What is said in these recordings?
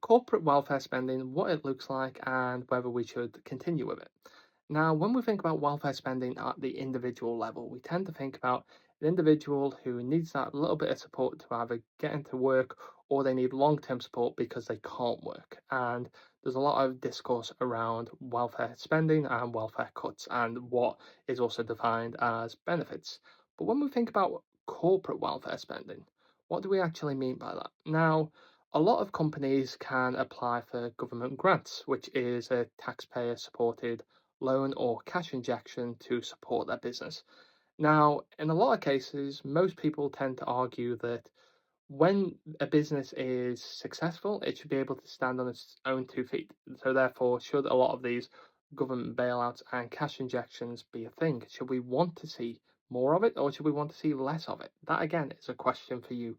corporate welfare spending, what it looks like, and whether we should continue with it. Now, when we think about welfare spending at the individual level, we tend to think about an individual who needs that little bit of support to either get into work or they need long term support because they can't work. And there's a lot of discourse around welfare spending and welfare cuts and what is also defined as benefits. But when we think about corporate welfare spending, what do we actually mean by that? Now, a lot of companies can apply for government grants, which is a taxpayer supported loan or cash injection to support their business. Now, in a lot of cases, most people tend to argue that when a business is successful, it should be able to stand on its own 2 feet. So, therefore, should a lot of these government bailouts and cash injections be a thing? Should we want to see more of it or should we want to see less of it? That, again, is a question for you.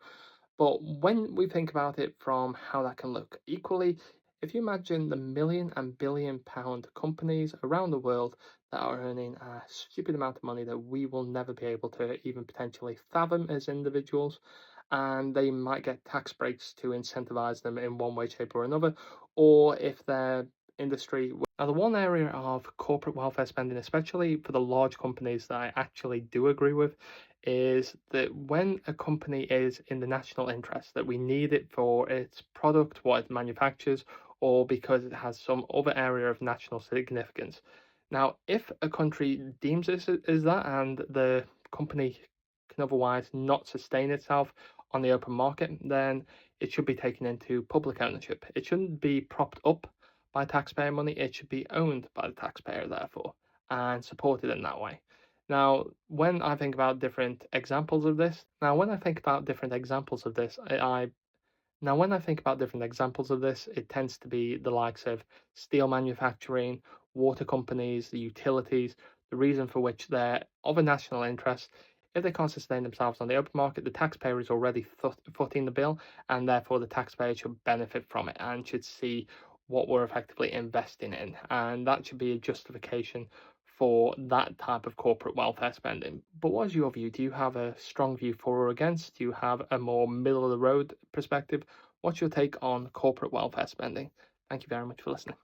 But when we think about it from how that can look, equally, if you imagine the million and billion pound companies around the world that are earning a stupid amount of money that we will never be able to even potentially fathom as individuals, and they might get tax breaks to incentivize them in one way, shape, or another, or if their industry. Now, the one area of corporate welfare spending, especially for the large companies that I actually do agree with, is that when a company is in the national interest, that we need it for its product, what it manufactures, or because it has some other area of national significance. Now, if a country deems this as that and the company can otherwise not sustain itself on the open market, then it should be taken into public ownership. It shouldn't be propped up by taxpayer money, it should be owned by the taxpayer, therefore, and supported in that way. Now, when I think about different examples of this, now when I think about different examples of this, when I think about different examples of this, it tends to be the likes of steel manufacturing, water companies, the utilities, the reason for which they're of a national interest. If they can't sustain themselves on the open market, the taxpayer is already footing the bill, and therefore the taxpayer should benefit from it and should see what we're effectively investing in. And that should be a justification for that type of corporate welfare spending. But what is your view? Do you have a strong view for or against? Do you have a more middle of the road perspective? What's your take on corporate welfare spending? Thank you very much for listening.